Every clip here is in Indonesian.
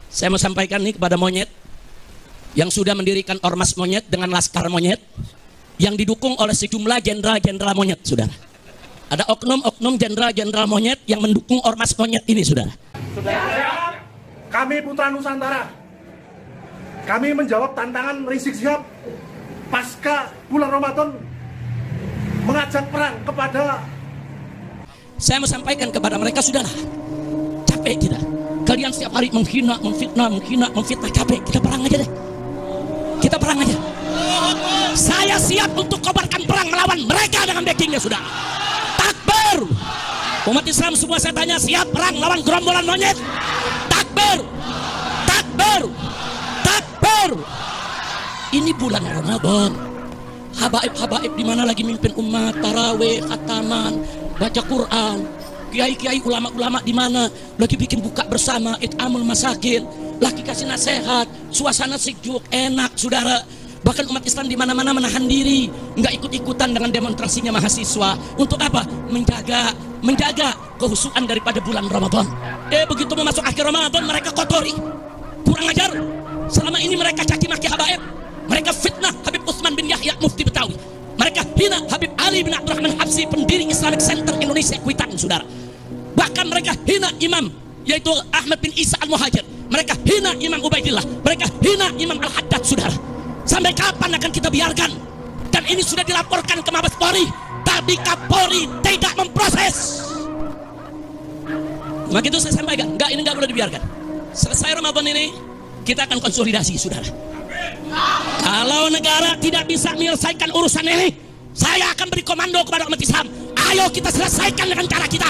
Saya mau sampaikan nih kepada monyet yang sudah mendirikan ormas monyet dengan laskar monyet yang didukung oleh sejumlah jenderal-jenderal monyet, saudara. Ada oknum-oknum jenderal-jenderal monyet yang mendukung ormas monyet ini, saudara. Saudara, kami Putra Nusantara, kami menjawab tantangan Rizik Syihab pasca bulan Ramadan mengajak perang kepada. Saya mau sampaikan kepada mereka, saudara, capek kita. Kalian setiap hari menghina, memfitnah, capek. Kita perang aja deh. Kita perang aja. Saya siap untuk kobarkan perang melawan mereka dengan backingnya, saudara. Takbir. Umat Islam semua saya tanya, siap perang melawan gerombolan monyet? Takbir. Takbir. Takbir. Ini bulan Ramadan. Habaib-habaib di mana lagi mimpin umat, tarawih, khataman, baca Quran. Kiai-kiai ulama-ulama di mana lagi bikin buka bersama, it'amul masakin, lagi kasih nasihat, suasana sejuk, enak, saudara. Bahkan umat Islam di mana-mana menahan diri, nggak ikut-ikutan dengan demonstrasinya mahasiswa. Untuk apa? Menjaga kehusuan daripada bulan Ramadan. Begitu mau masuk akhir Ramadan mereka kotori, kurang ajar. Selama ini mereka caci maki habaib, mereka fitnah Habib Utsman bin Yahya Mufti Betawi. Mereka hina Habib Ali bin Abdurrahman Habsyi, pendiri Islamic Center Indonesia Kuitang, saudara. Bahkan mereka hina imam, yaitu Ahmad bin Isa Al-Muhajir. Mereka hina Imam Ubaidillah. Mereka hina Imam Al-Haddad, saudara. Sampai kapan akan kita biarkan? Dan ini sudah dilaporkan ke Mabes Polri, tapi Kapolri tidak memproses. Begitu saya sampaikan, ini nggak boleh dibiarkan. Selesai Ramadan ini, kita akan konsolidasi, saudara. Kalau negara tidak bisa menyelesaikan urusan ini, saya akan beri komando kepada umat Islam. Ayo kita selesaikan dengan cara kita.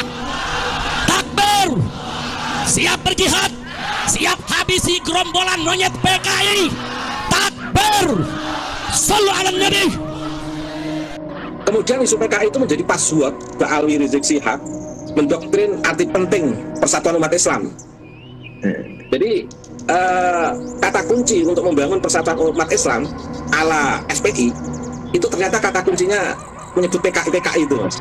Takbir. Siap berjihad, siap habisi gerombolan monyet PKI. Takbir. Shallu ala Nabi. Kemudian isu PKI itu menjadi password Ba'alwi Rizik Syihab mendoktrin arti penting persatuan umat Islam. Jadi kata kunci untuk membangun persatuan umat Islam ala SPI itu ternyata kata kuncinya menyebut PKI itu, Mas.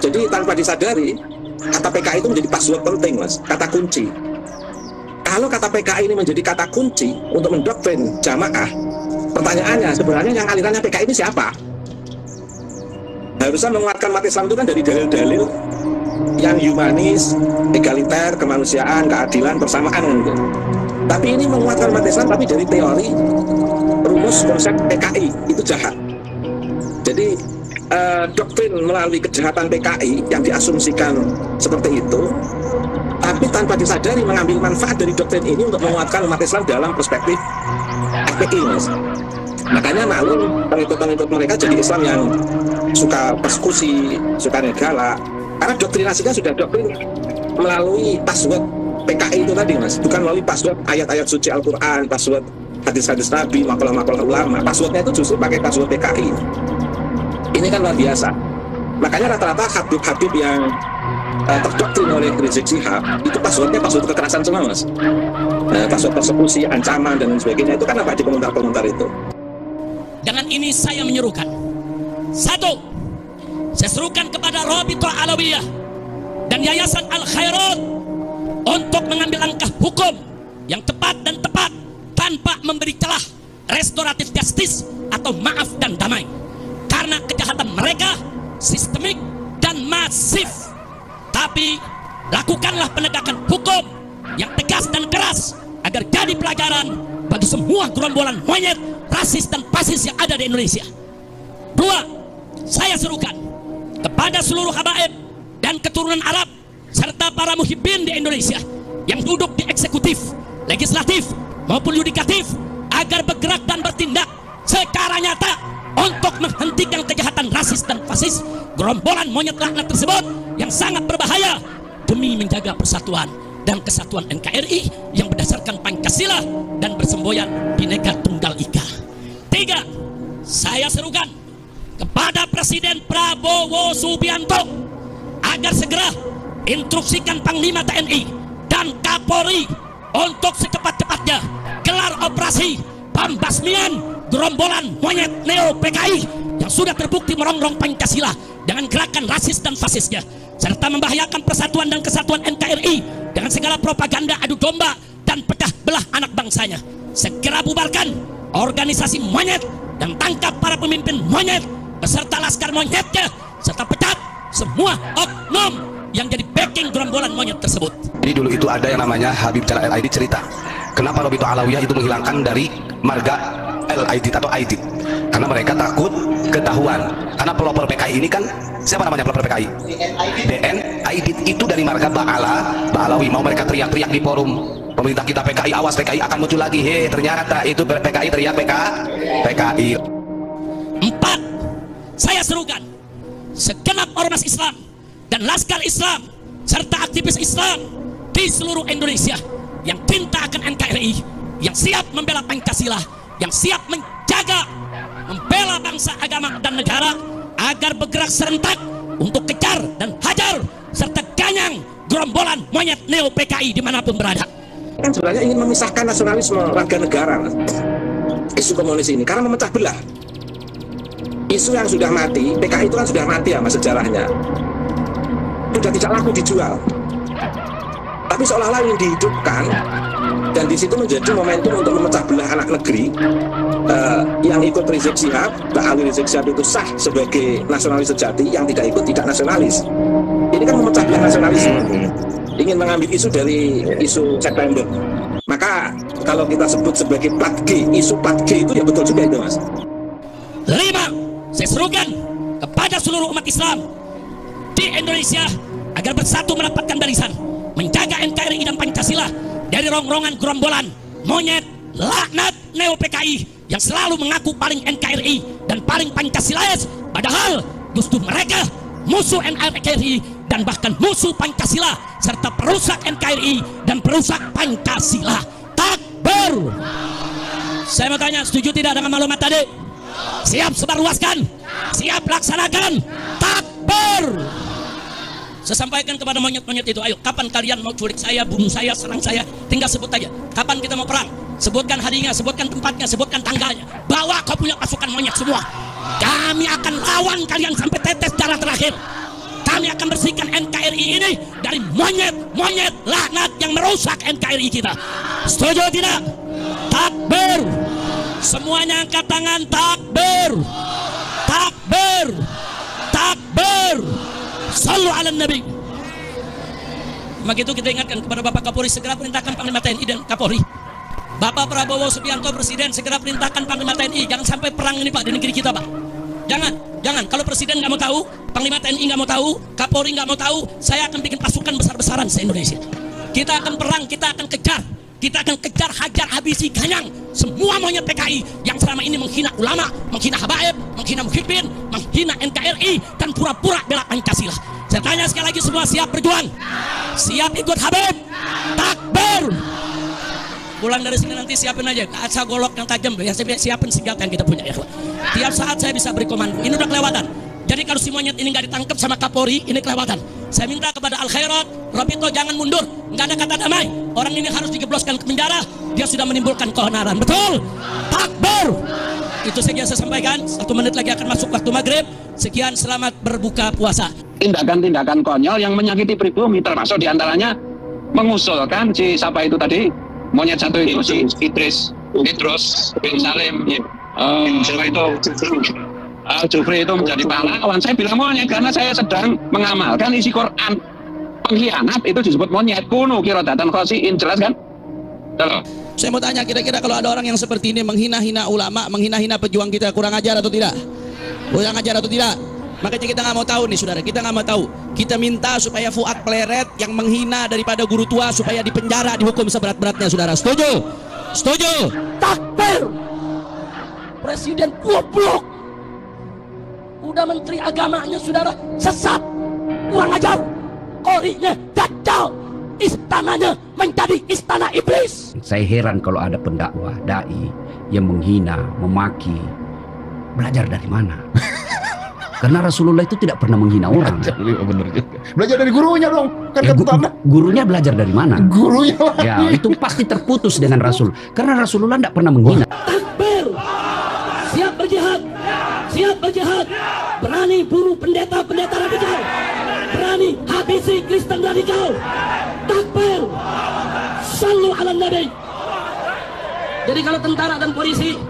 Jadi tanpa disadari kata PKI itu menjadi password penting, Mas, kata kunci. Kalau kata PKI ini menjadi kata kunci untuk mendoktrin jamaah, pertanyaannya sebenarnya yang alirannya PKI ini siapa? Harusnya menguatkan umat Islam itu kan dari dalil-dalil yang humanis, egaliter, kemanusiaan, keadilan, persamaan gitu. Tapi ini menguatkan umat Islam tapi dari teori, rumus, konsep PKI itu jahat. Jadi doktrin melalui kejahatan PKI yang diasumsikan seperti itu, tapi tanpa disadari mengambil manfaat dari doktrin ini untuk menguatkan umat Islam dalam perspektif FPI, Mas. Makanya maklum pengikut-pengikut mereka jadi Islam yang suka persekusi, suka negala. Karena doktrinasinya sudah doktrin melalui password PKI itu tadi, Mas. Bukan melalui password ayat-ayat suci Al-Quran, password hadis-hadis Nabi, makalah-makalah ulama. Passwordnya itu justru pakai password PKI. Ini kan luar biasa. Makanya rata-rata habib-habib yang terdoktrin oleh Rizik Syihab itu passwordnya password kekerasan semua, Mas. Password persekusi, ancaman, dan sebagainya itu kan apa di komentar-komentar itu. Dengan ini saya menyerukan, satu, saya serukan kepada Rabithah Alawiyah dan Yayasan Al-Khairat untuk mengambil langkah hukum yang tepat dan tepat tanpa memberi celah restoratif justice atau maaf dan damai. Karena kejahatan mereka sistemik dan masif. Tapi lakukanlah penegakan hukum yang tegas dan keras agar jadi pelajaran bagi semua gerombolan monyet, rasis dan fasis yang ada di Indonesia. Dua, saya serukan kepada seluruh habaib dan keturunan Arab serta para muhibbin di Indonesia yang duduk di eksekutif, legislatif maupun yudikatif agar bergerak dan bertindak secara nyata untuk menghentikan kejahatan rasis dan fasis gerombolan monyet laknat tersebut yang sangat berbahaya demi menjaga persatuan dan kesatuan NKRI yang berdasarkan Pancasila dan bersemboyan Bhinneka Tunggal Ika. Tiga, saya serukan kepada Presiden Prabowo Subianto agar segera instruksikan Panglima TNI dan Kapolri untuk secepat-cepatnya gelar operasi pembasmian gerombolan monyet neo PKI yang sudah terbukti merongrong Pancasila dengan gerakan rasis dan fasisnya serta membahayakan persatuan dan kesatuan NKRI dengan segala propaganda adu domba dan pecah belah anak bangsanya. Segera bubarkan organisasi monyet dan tangkap para pemimpin monyet beserta laskar monyetnya, serta pecat semua oknum yang jadi backing gerombolan monyet tersebut. Jadi dulu itu ada yang namanya Habib Jalal Al-Aidid cerita kenapa Robito Alawiyah itu menghilangkan dari marga Al-Aidid atau Aidid, karena mereka takut ketahuan. Karena pelopor PKI ini kan, siapa namanya pelopor PKI? DN Aidid itu dari marga Ba'alawi. Mau mereka teriak-teriak di forum pemerintah kita, PKI awas, PKI akan muncul lagi. Ternyata itu PKI teriak PKI. 4. Saya serukan segenap ormas Islam dan laskar Islam serta aktivis Islam di seluruh Indonesia yang cinta akan NKRI, yang siap membela Pancasila, yang siap menjaga, membela bangsa, agama, dan negara agar bergerak serentak untuk kejar dan hajar serta ganyang gerombolan monyet neo PKI dimanapun berada. Kan sebenarnya ingin memisahkan nasionalisme warga negara, isu komunis ini, karena memecah belah. Isu yang sudah mati, PKI itu kan sudah mati ya mas, sejarahnya sudah tidak laku dijual, tapi seolah-olah ingin dihidupkan, dan di situ menjadi momentum untuk memecah belah anak negeri. Yang ikut Rizik Syihab, Pak Ali Rizik Syihab itu sah sebagai nasionalis sejati, yang tidak ikut tidak nasionalis. Ini kan memecah belah nasionalisme, ingin mengambil isu dari isu September. Maka kalau kita sebut sebagai 4G, isu 4G itu ya betul juga itu mas. 5. Saya serukan kepada seluruh umat Islam di Indonesia agar bersatu merapatkan barisan, menjaga NKRI dan Pancasila dari rongrongan gerombolan monyet laknat neo PKI yang selalu mengaku paling NKRI dan paling Pancasilais, padahal justru mereka musuh NKRI dan bahkan musuh Pancasila serta perusak NKRI dan perusak Pancasila. Takbir. Saya mau tanya, setuju tidak dengan maklumat tadi? Siap sebarluaskan, siap laksanakan. Takbir. Saya sampaikan kepada monyet-monyet itu, ayo kapan kalian mau culik saya, bunuh saya, serang saya, tinggal sebut aja. Kapan kita mau perang? Sebutkan harinya, sebutkan tempatnya, sebutkan tanggalnya. Bawa kau punya pasukan monyet semua. Kami akan lawan kalian sampai tetes darah terakhir. Kami akan bersihkan NKRI ini dari monyet-monyet laknat yang merusak NKRI kita. Setuju tidak? Takbir. Semuanya angkat tangan. Takbir. Takbir. Takbir. Sallu ala Nabi. Begitu kita ingatkan kepada Bapak Kapolri, segera perintahkan Panglima TNI dan Kapolri. Bapak Prabowo Subianto Presiden, segera perintahkan Panglima TNI. Jangan sampai perang ini Pak di negeri kita Pak. Jangan. Kalau Presiden nggak mau tahu, Panglima TNI nggak mau tahu, Kapolri nggak mau tahu, saya akan bikin pasukan besar-besaran se-Indonesia. Kita akan perang, kita akan kejar. Kita akan kejar, hajar, habisi, ganyang semua monyet PKI yang selama ini menghina ulama, menghina habaib, menghina muhibbin, menghina NKRI, dan pura-pura bela Pancasila. Saya tanya sekali lagi, semua siap berjuang? Siap ikut Habib? Takbir. Pulang dari sini nanti siapin aja kaca golok yang tajam, ya siapin senjata yang kita punya ya. Tiap saat saya bisa beri komando. Ini udah kelewatan. Jadi kalau si monyet ini nggak ditangkap sama Kapolri, ini kelewatan. Saya minta kepada Al Khairat, Robito jangan mundur. Nggak ada kata damai. Orang ini harus dijebloskan ke penjara. Dia sudah menimbulkan keonaran. Betul? Takbir. Itu saja saya sampaikan. 1 menit lagi akan masuk waktu maghrib. Sekian, selamat berbuka puasa. Tindakan-tindakan konyol yang menyakiti pribumi, termasuk diantaranya mengusulkan si siapa itu tadi, monyet satu itu, si Idris bin Salim. Siapa itu? Jufri itu menjadi pahlawan. Saya bilang monyet karena saya sedang mengamalkan isi Quran. Pengkhianat itu disebut monyet. Kunu kirodatan khosiin, jelas kan? Halo. Saya mau tanya, kira-kira kalau ada orang yang seperti ini menghina-hina ulama, menghina-hina pejuang kita, kurang ajar atau tidak? Kurang ajar atau tidak? Makanya kita nggak mau tahu nih saudara, kita nggak mau tahu. Kita minta supaya Fuad Pleret yang menghina daripada guru tua supaya dipenjara, dihukum seberat-beratnya saudara. Setuju? Setuju? Takbir. Presiden goblok. Udah menteri agamanya saudara sesat, kurang ajar, korinya dajjal, istananya menjadi istana iblis. Saya heran kalau ada pendakwah, dai yang menghina, memaki. Belajar dari mana? Karena Rasulullah itu tidak pernah menghina orang. Bener juga. Belajar dari gurunya dong. Kan gurunya belajar dari mana? Gurunya. Ya, itu pasti terputus dengan Rasul. Karena Rasulullah tidak pernah menghina. Takbir. Siap berjihad. Siap berjihad. Berani bunuh pendeta-pendeta radikal. Berani habis polisi Kristen radikal. Takbir. Sallu ala Nabi. Jadi kalau tentara dan polisi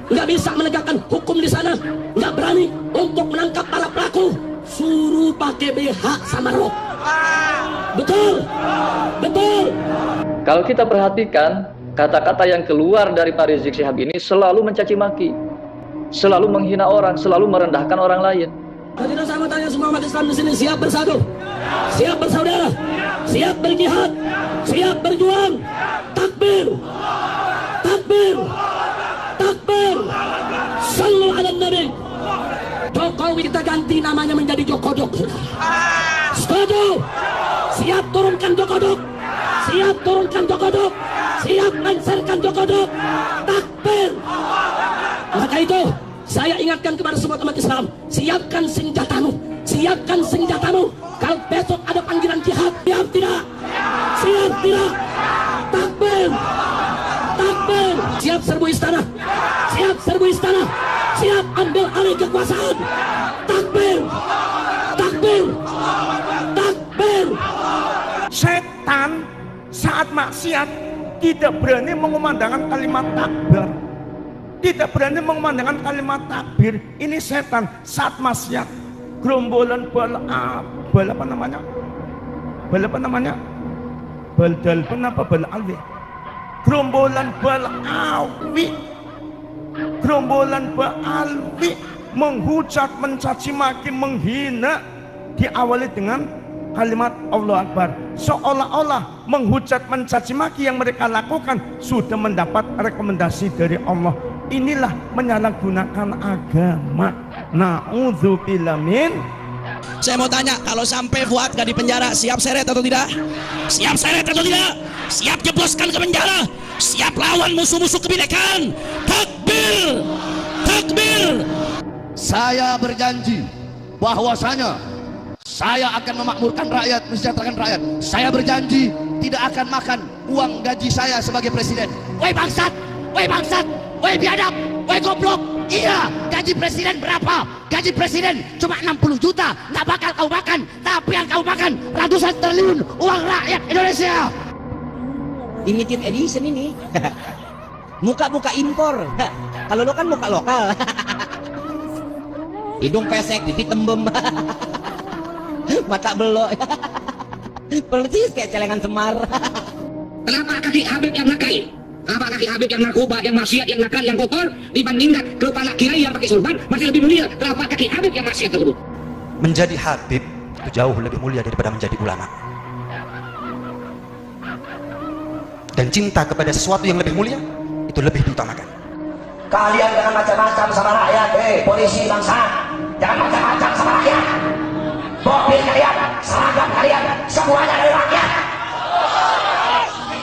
nggak bisa menegakkan hukum di sana, nggak berani untuk menangkap para pelaku, suruh pakai BH sama rok. Betul, betul. Kalau kita perhatikan, kata-kata yang keluar dari Pak Rizik Syihab ini selalu mencaci maki, selalu menghina orang, selalu merendahkan orang lain. Jadi saya mau tanya semua umat Islam di sini, siap bersatu, siap bersaudara, siap berjihad, siap berjuang. Takbir, takbir, takbir. Sallu ala Nabi. Jokowi kita ganti namanya menjadi Jokodok. Setuju? Siap turunkan Jokodok. Siap turunkan Jokodok. Siap lengserkan Jokodok. Takbir. Maka itu saya ingatkan kepada semua umat Islam, siapkan senjatamu, siapkan senjatamu. Kalau besok ada panggilan jihad, siap tidak? Siap tidak? Takbir, takbir. Siap serbu istana, siap serbu istana, siap ambil alih kekuasaan. Takbir, takbir, takbir. Setan saat maksiat tidak berani mengumandangkan kalimat takbir. Tidak berani mengumandangkan kalimat takbir. Ini setan saat maksiat. Gerombolan bal apa namanya? Bal apa namanya? Bal dalban apa bal alwi? Gerombolan bal alwi. Gerombolan bal alwi menghujat, mencaci maki, menghina, diawali dengan kalimat Allah Akbar. Seolah-olah menghujat, mencaci maki yang mereka lakukan sudah mendapat rekomendasi dari Allah. Inilah menyalahgunakan agama. Na'udzubillah min. Saya mau tanya, kalau sampai Fuad gak di penjara, siap seret atau tidak? Siap seret atau tidak? Siap jebloskan ke penjara? Siap lawan musuh-musuh kebinekaan? Takbir, takbir. Saya berjanji bahwasanya saya akan memakmurkan rakyat, mensejahterakan rakyat. Saya berjanji tidak akan makan uang gaji saya sebagai presiden. Woi bangsat, woi bangsat, woi biadab, woi goblok. Iya, gaji presiden berapa? Gaji presiden cuma 60 juta, nggak bakal kau makan. Tapi yang kau makan ratusan triliun uang rakyat Indonesia. Limited edition ini. Muka-muka impor. Kalau lo kan muka lokal. Hidung pesek, pipi tembem. Mata belok. Persis kayak celengan Semar. Kenapa kaki Habib yang nakal? Kenapa kaki Habib yang narkoba, yang maksiat, yang nakal, yang kotor dibandingkan kepala kiai yang pakai sorban masih lebih mulia? Kenapa kaki Habib yang maksiat tersebut? Menjadi Habib itu jauh lebih mulia daripada menjadi ulama. Dan cinta kepada sesuatu yang lebih mulia itu lebih diutamakan. Kalian jangan macam-macam sama rakyat, polisi bangsa, jangan macam-macam sama rakyat. Mobil kalian, seragam kalian, semuanya dari rakyat.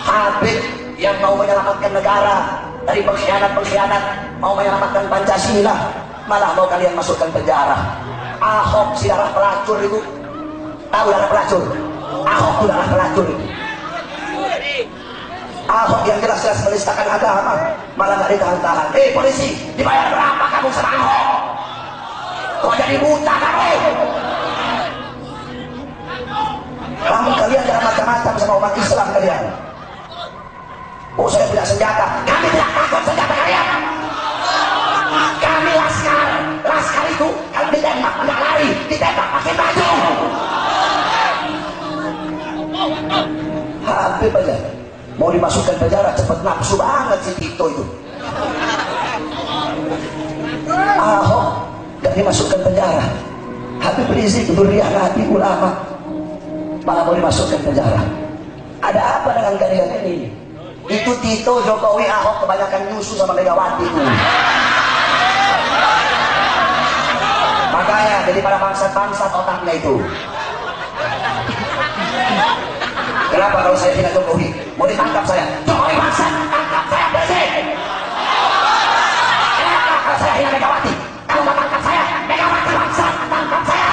Habib yang mau menyelamatkan negara dari pengkhianat-pengkhianat, mau menyelamatkan Pancasila, malah mau kalian masukkan penjara. Ahok si darah pelacur itu, tahu darah pelacur? Ahok itu darah pelacur itu. Ahok yang jelas-jelas menistakan agama, malah nggak ditahan-tahan. Polisi, dibayar berapa kamu sama Ahok? Kok jadi buta kamu? Kamu kalian jangan macam-macam sama umat Islam kalian. Oh, saya punya senjata. Kami tidak takut senjata kalian. Kami laskar. Laskar itu kalau ditembak nggak lari, ditembak pakai baju. Habib aja mau dimasukkan penjara, cepet nafsu banget si Tito itu. Ahok gak dimasukkan penjara. Habib Rizik Dzurriyyah Nabi ulama malah mau dimasukkan penjara. Ada apa dengan kalian ini? Itu Tito, Jokowi, Ahok kebanyakan nyusu sama Megawati itu. Makanya jadi para bangsat-bangsat otaknya itu. Kenapa kalau saya tidak Jokowi mau ditangkap saya? Jokowi bangsat, tangkap saya bersih. Kenapa kalau saya hina Megawati? Kalau mau tangkap saya, Megawati bangsat, tangkap saya.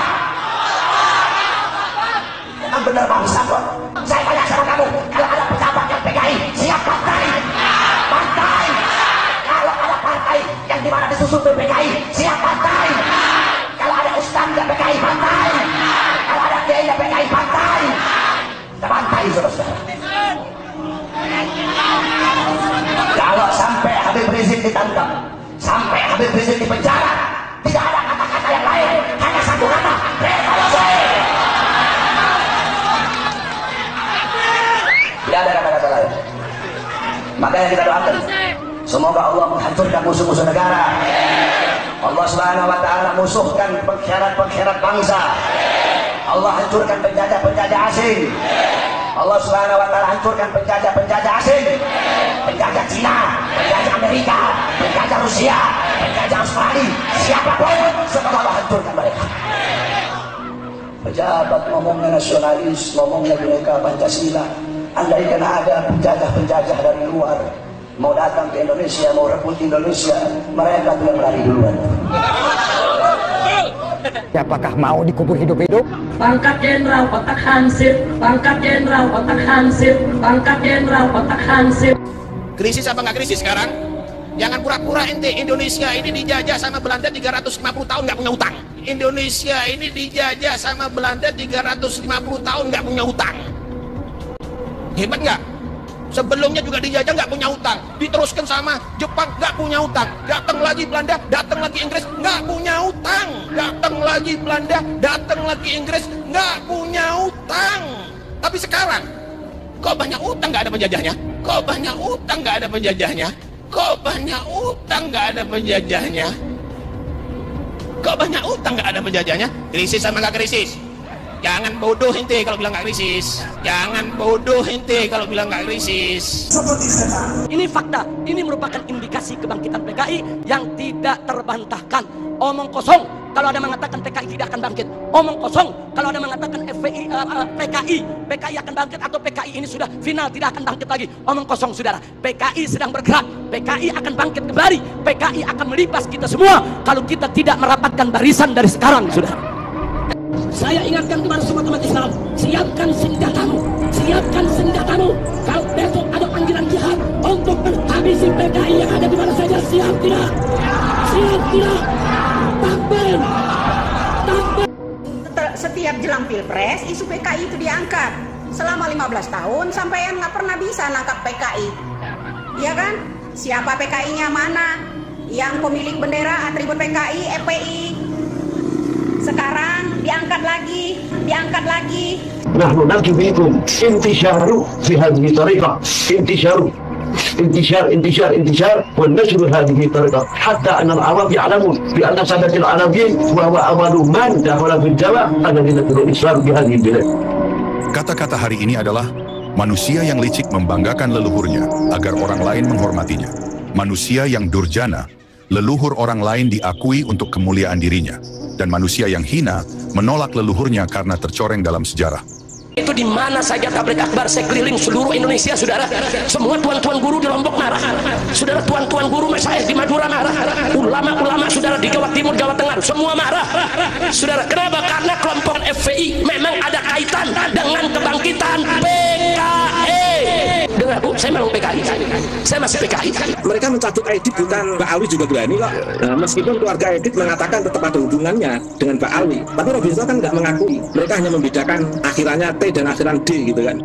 Yang benar bangsat kok. Saya tanya sama kamu, kalau ada pejabat yang PKI, siap partai. Partai. Kalau ada partai yang dimana disusun PKI, siap partai. Kalau ada ustaz yang PKI, partai. Kalau ada kiai yang PKI, partai. ditangkap sampai Habib Rizik di penjara. Tidak ada kata-kata yang lain, hanya satu kata, revolusi. Tidak ada kata-kata lain. Makanya kita doakan, semoga Allah menghancurkan musuh-musuh negara. Allah Subhanahu wa Ta'ala musuhkan pengkhianat bangsa. Allah hancurkan penjajah-penjajah asing. Allah Subhanahu wa Ta'ala hancurkan penjajah-penjajah asing. Penjajah Cina, penjajah Amerika, penjajah Rusia, penjajah Australia, siapapun, semoga Allah hancurkan mereka. Pejabat ngomongnya nasionalis, ngomongnya Bhinneka Pancasila. Andaikan ada penjajah-penjajah dari luar mau datang ke Indonesia, mau rebut Indonesia, mereka tuh yang lari duluan. Apakah mau dikubur hidup-hidup? Pangkat jenderal kotak hansip, pangkat jenderal kotak hansip, pangkat jenderal kotak hansip. Krisis apa nggak krisis sekarang? Jangan pura-pura ente. Indonesia ini dijajah sama Belanda 350 tahun nggak punya utang. Indonesia ini dijajah sama Belanda 350 tahun nggak punya utang. Hebat nggak? Sebelumnya juga dijajah nggak punya utang, diteruskan sama Jepang nggak punya utang, datang lagi Belanda, datang lagi Inggris nggak punya utang, datang lagi Belanda, datang lagi Inggris nggak punya utang. Tapi sekarang kok banyak utang nggak ada penjajahnya? Kok banyak utang nggak ada penjajahnya? Kok banyak utang nggak ada penjajahnya? Kok banyak utang nggak ada penjajahnya? Krisis sama nggak krisis? Jangan bodoh ente kalau bilang nggak krisis. Jangan bodoh ente kalau bilang nggak krisis. Ini fakta, ini merupakan indikasi kebangkitan PKI yang tidak terbantahkan. Omong kosong kalau ada mengatakan PKI tidak akan bangkit. Omong kosong kalau ada mengatakan PKI akan bangkit atau PKI ini sudah final tidak akan bangkit lagi. Omong kosong saudara. PKI sedang bergerak. PKI akan bangkit kembali. PKI akan melipas kita semua kalau kita tidak merapatkan barisan dari sekarang saudara. Saya ingatkan kepada semua umat Islam, siapkan senjatamu, siapkan senjatamu. Kalau besok ada panggilan jihad untuk menghabisi PKI yang ada di mana saja, siap tidak? Siap tidak? Takbir! Takbir! Setiap jelang pilpres, isu PKI itu diangkat. Selama 15 tahun, sampean nggak pernah bisa nangkap PKI. Iya kan? Siapa PKI-nya mana? Yang pemilik bendera atribut PKI, FPI. Sekarang diangkat lagi. نحن نرجو منكم انتشار في هذه الطريقة انتشار والنشر هذه الطريقة حتى أن العرب يعلمون بأن سادة العربيين وهو أول من دخل في الجواب الذين يدخلون الإسلام بهذه البلاد. Kata-kata hari ini adalah manusia yang licik membanggakan leluhurnya agar orang lain menghormatinya. Manusia yang durjana, leluhur orang lain diakui untuk kemuliaan dirinya. Dan manusia yang hina menolak leluhurnya karena tercoreng dalam sejarah. Itu di mana saja tablik akbar, saya keliling seluruh Indonesia, saudara. Semua tuan-tuan guru di Lombok marah, saudara. Tuan-tuan guru masyayikh di Madura marah, ulama-ulama saudara di Jawa Timur, Jawa Tengah semua marah, saudara. Kenapa? Karena kelompok FPI memang ada kaitan dengan kebangkitan PKI. Dengar bu, saya memang PKI, saya masih PKI. Mereka mencabut Aidit, bukan Pak Alwi juga berani kok. Nah, meskipun keluarga Aidit mengatakan tetap ada hubungannya dengan Pak Alwi, tapi Robinson kan nggak mengakui. Mereka hanya membedakan akhirannya T dan akhiran D gitu kan.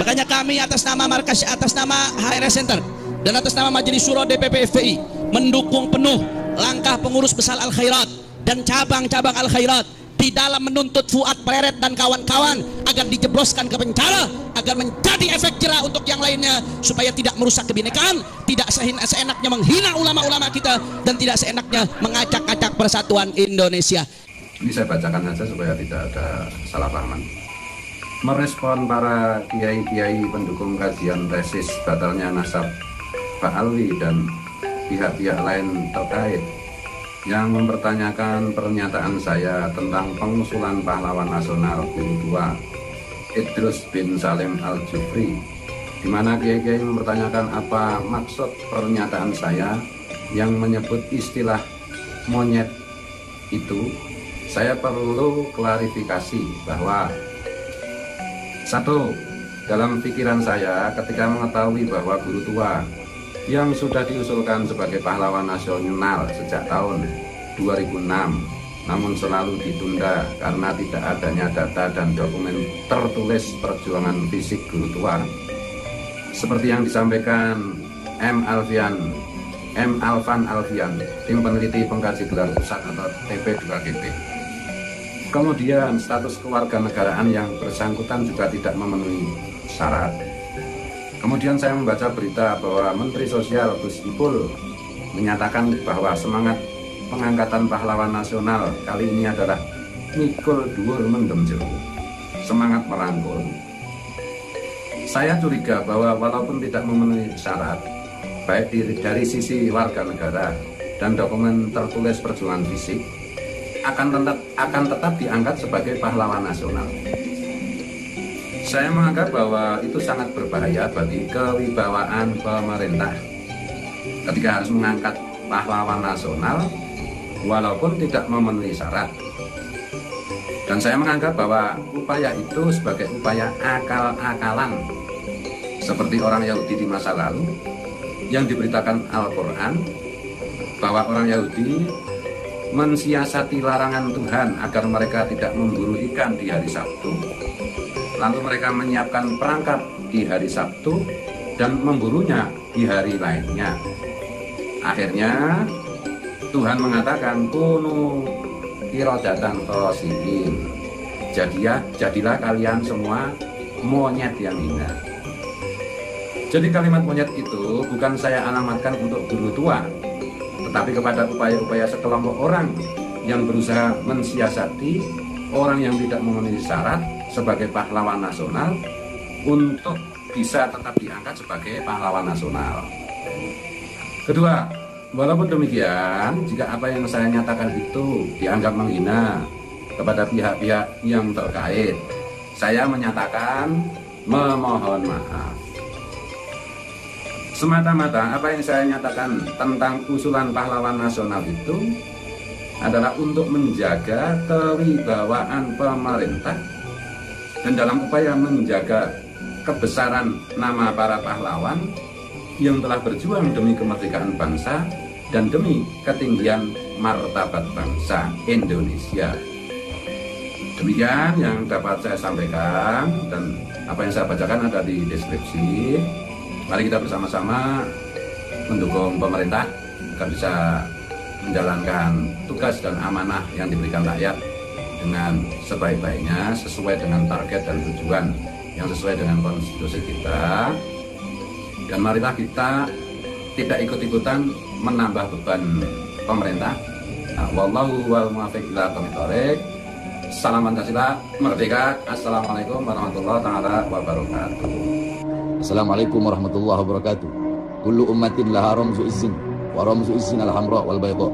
Makanya kami atas nama markas, atas nama HRS Center dan atas nama Majelis Syuro DPP FPI mendukung penuh langkah pengurus besar Al Khairat dan cabang-cabang Al Khairat di dalam menuntut Fuad Pleret dan kawan-kawan agar dijebloskan ke penjara, agar menjadi efek jerah untuk yang lainnya, supaya tidak merusak kebinekaan, tidak seenaknya menghina ulama-ulama kita, dan tidak seenaknya mengacak-acak persatuan Indonesia. Ini saya bacakan saja supaya tidak ada salah pahaman. Merespon para kiai-kiai pendukung kajian tesis batalnya nasab Pak Alwi dan pihak-pihak lain terkait yang mempertanyakan pernyataan saya tentang pengusulan pahlawan nasional Guru Tua Idrus bin Salim Al-Jufri, di mana kiai-kiai mempertanyakan apa maksud pernyataan saya yang menyebut istilah monyet itu. Saya perlu klarifikasi bahwa satu, dalam pikiran saya ketika mengetahui bahwa Guru Tua yang sudah diusulkan sebagai pahlawan nasional sejak tahun 2006 namun selalu ditunda karena tidak adanya data dan dokumen tertulis perjuangan fisik Guru Tua, seperti yang disampaikan M. Alfian M. Alvan Alfian, tim peneliti pengkaji gelar pusat atau TP2GP. Kemudian status kewarganegaraan yang bersangkutan juga tidak memenuhi syarat. Kemudian saya membaca berita bahwa Menteri Sosial Gus Ipul menyatakan bahwa semangat pengangkatan pahlawan nasional kali ini adalah mikul dhuwur mendem jero, semangat merangkul. Saya curiga bahwa walaupun tidak memenuhi syarat, baik dari sisi warga negara dan dokumen tertulis perjuangan fisik, akan tetap diangkat sebagai pahlawan nasional. Saya menganggap bahwa itu sangat berbahaya bagi kewibawaan pemerintah ketika harus mengangkat pahlawan nasional walaupun tidak memenuhi syarat. Dan saya menganggap bahwa upaya itu sebagai upaya akal-akalan seperti orang Yahudi di masa lalu yang diberitakan Al-Quran bahwa orang Yahudi mensiasati larangan Tuhan agar mereka tidak memburu ikan di hari Sabtu. Lalu mereka menyiapkan perangkap di hari Sabtu dan memburunya di hari lainnya. Akhirnya Tuhan mengatakan kunu qiradatan khasiin. Jadilah kalian semua monyet yang hina. Jadi kalimat monyet itu bukan saya alamatkan untuk guru tua, tetapi kepada upaya-upaya sekelompok orang yang berusaha mensiasati orang yang tidak memenuhi syarat sebagai pahlawan nasional untuk bisa tetap diangkat sebagai pahlawan nasional. Kedua, walaupun demikian, jika apa yang saya nyatakan itu dianggap menghina kepada pihak-pihak yang terkait, saya menyatakan memohon maaf. Semata-mata apa yang saya nyatakan tentang usulan pahlawan nasional itu adalah untuk menjaga kewibawaan pemerintah dan dalam upaya menjaga kebesaran nama para pahlawan yang telah berjuang demi kemerdekaan bangsa dan demi ketinggian martabat bangsa Indonesia. Demikian yang dapat saya sampaikan, dan apa yang saya bacakan ada di deskripsi. Mari kita bersama-sama mendukung pemerintah agar bisa menjalankan tugas dan amanah yang diberikan rakyat dengan sebaik-baiknya, sesuai dengan target dan tujuan yang sesuai dengan konstitusi kita. Dan marilah kita tidak ikut-ikutan menambah beban pemerintah. Wallahu wal muwaffiq ila aqwamit thoriq. Salam Pancasila, merdeka. Assalamualaikum warahmatullahi taala wabarakatuh. Assalamualaikum warahmatullahi wabarakatuh. Kullu ummatin laha ramzu izzin wa ramzu izzin al-hamra wal bayda.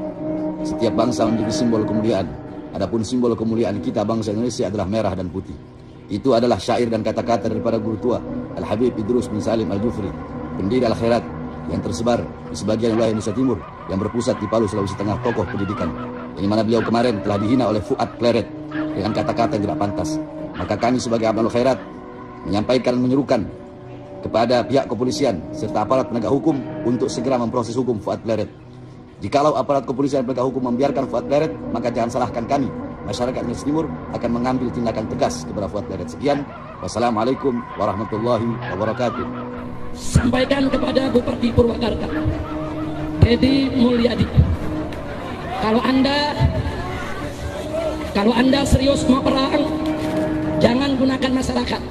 Setiap bangsa memiliki simbol kemuliaan. Adapun simbol kemuliaan kita bangsa Indonesia adalah merah dan putih. Itu adalah syair dan kata-kata daripada guru tua Al-Habib Idrus bin Salim Al-Jufri, pendiri Al-Khairat yang tersebar di sebagian wilayah Indonesia Timur yang berpusat di Palu, Sulawesi Tengah, tokoh pendidikan, yang mana beliau kemarin telah dihina oleh Fuad Pleret dengan kata-kata yang tidak pantas. Maka kami sebagai Abang Khairat menyampaikan dan menyerukan kepada pihak kepolisian serta aparat penegak hukum untuk segera memproses hukum Fuad Pleret. Jikalau aparat kepolisian penegak hukum membiarkan Fuad Pleret, maka jangan salahkan kami, masyarakat Indonesia Timur, akan mengambil tindakan tegas kepada Fuad Pleret. Sekian, wassalamualaikum warahmatullahi wabarakatuh. Sampaikan kepada Bupati Purwakarta, Dedi Mulyadi, kalau anda serius mau perang, jangan gunakan masyarakat.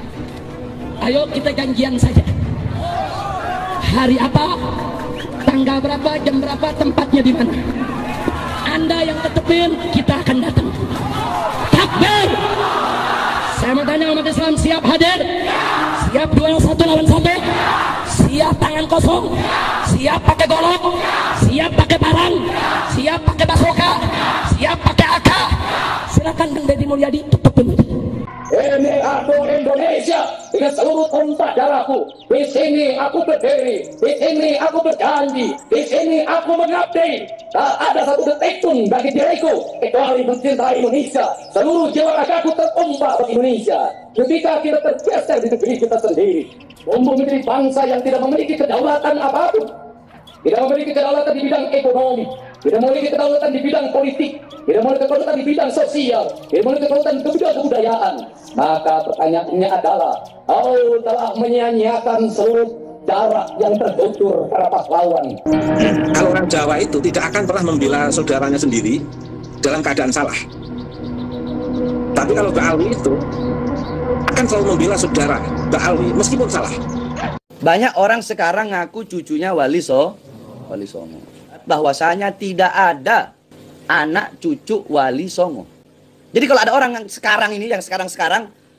Ayo kita janjian saja. Hari apa, tanggal berapa, jam berapa, tempatnya di mana. Anda yang tetepin, kita akan datang. Takbir! Saya mau tanya umat Islam, siap hadir? Siap duel 1 lawan 1? Siap tangan kosong? Siap pakai golok? Siap pakai parang? Siap pakai basoka? Siap pakai AK? Silakan Kang Dedi Mulyadi, tetepin. Ini aku Indonesia dengan seluruh tumpah darahku. Di sini aku berdiri, di sini aku berjanji, di sini aku mengabdi. Tak ada satu detik pun bagi diriku kecuali mencintai Indonesia. Seluruh jiwa ragaku tertumpah bagi Indonesia. Ketika kita tergeser di negeri kita sendiri, menjadi bangsa yang tidak memiliki kedaulatan apapun, tidak memiliki kedaulatan di bidang ekonomi, tidak memiliki kedaulatan di bidang politik, tidak memiliki kedaulatan di bidang sosial, tidak memiliki kedaulatan di bidang kebudayaan. Maka pertanyaannya adalah, kau telah menyia-nyiakan seluruh darah yang tertutur para pahlawan. Kalau orang Jawa itu tidak akan pernah membela saudaranya sendiri dalam keadaan salah. Tapi kalau Mbak Alwi itu akan selalu membela saudara Mbak Alwi meskipun salah. Banyak orang sekarang ngaku cucunya Wali Songo. Bahwasanya tidak ada anak cucu Wali Songo. Jadi kalau ada orang yang sekarang ini, yang sekarang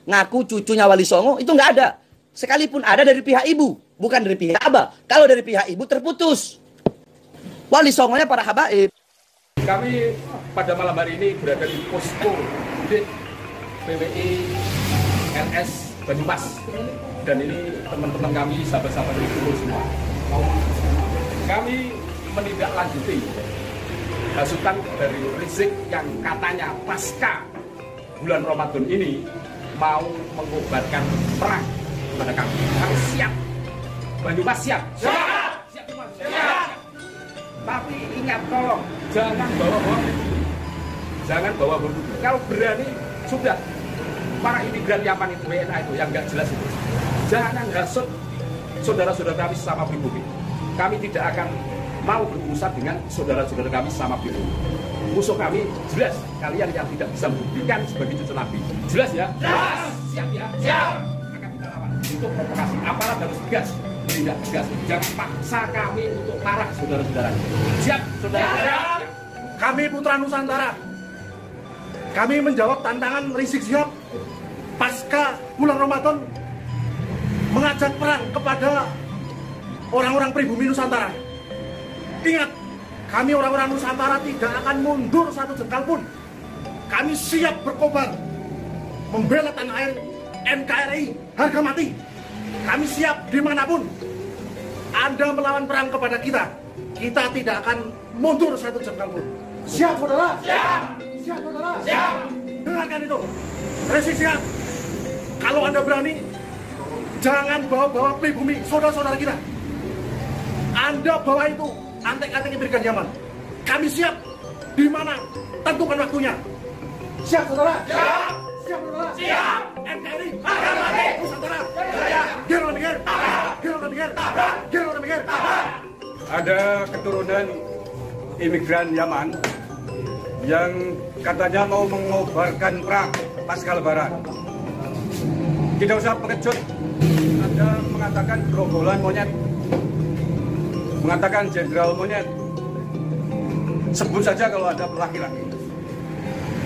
ngaku cucunya Wali Songo, itu nggak ada. Sekalipun ada dari pihak ibu, bukan dari pihak abah. Kalau dari pihak ibu terputus. Wali Songonya para habaib. Kami pada malam hari ini berada di posko PWI LS Banyumas. Dan ini teman-teman kami, sahabat-sahabat dari Solo semua. Kami menindaklanjuti hasutan dari Rizik yang katanya pasca bulan Ramadan ini mau mengobarkan perang kepada kami. Kami siap. Banyumas siap. Siap. Tapi ingat, tolong jangan bawa-bawa. Jangan bawa-bawa. Kalau berani sudah para imigran Yaman itu, WNA itu yang nggak jelas itu. Jangan hasut saudara-saudara kami sesama pribumi. Kami tidak akan mau berurusan dengan saudara-saudara kami sesama pribumi. Musuh kami jelas, kalian yang tidak bisa membuktikan sebagai cucu Nabi. Jelas ya? Jelas. Siap ya? Siap. Akan kita lawan. Untuk provokasi aparat harus tegas, tidak tegas. Jangan paksa kami untuk marah saudara-saudara. Siap, saudara-saudara. Kami Putra Nusantara. Kami menjawab tantangan Rizik Syihab pasca bulan Ramadan mengajak perang kepada orang-orang pribumi Nusantara. Ingat, kami orang-orang Nusantara tidak akan mundur satu jengkal pun. Kami siap berkorban membela tanah air NKRI harga mati. Kami siap dimanapun Anda melawan perang kepada kita. Kita tidak akan mundur satu jengkal pun. Siap, saudara? Siap. Siap, saudara? Siap. Dengarkan itu. Rizik Syihab, kalau Anda berani, jangan bawa-bawa pribumi saudara-saudara kita. Anda bawa itu antek-antek imigran Yaman. Kami siap. Di mana? Tentukan waktunya. Siap, saudara? Siap. Siap, saudara? Siap. NKRI harga mati. Nusantara. Gero Mikir. Gero Mikir. Gero Mikir. Ada keturunan imigran Yaman yang katanya mau mengobarkan perang pasca Lebaran. Tidak usah pengecut. Anda mengatakan gerombolan monyet, mengatakan jenderal monyet. Sebut saja kalau ada laki-laki.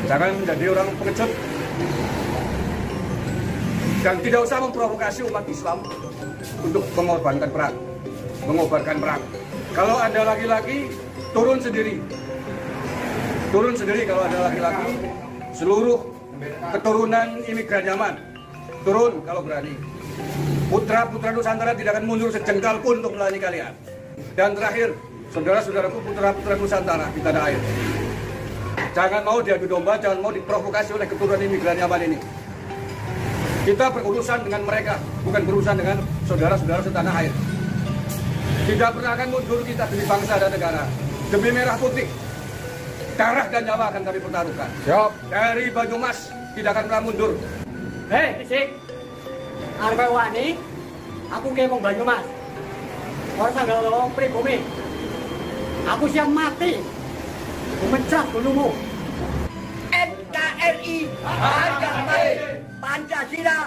Jangan menjadi orang pengecut. Dan tidak usah memprovokasi umat Islam untuk mengorbankan perang, mengobarkan perang. Kalau ada laki-laki, turun sendiri. Turun sendiri kalau ada laki-laki. Seluruh keturunan imigran Yaman, turun kalau berani. Putra-putra Nusantara tidak akan mundur sejengkal pun untuk melayani kalian. Dan terakhir, saudara-saudaraku putra-putra Nusantara di tanah air, jangan mau diadu domba, jangan mau diprovokasi oleh keturunan imigran Yaman ini. Kita berurusan dengan mereka, bukan berurusan dengan saudara-saudara setanah air. Tidak pernah akan mundur kita demi bangsa dan negara. Demi merah putih, darah dan nyawa akan kami pertaruhkan. Siap. Dari Banyumas tidak akan pernah mundur. Hei, Rizik, arep wani, aku ke wong Banyumas. Ora sanggal wong pribumi. Aku siap mati. Memecah gunungmu. NKRI harga mati. Pancasila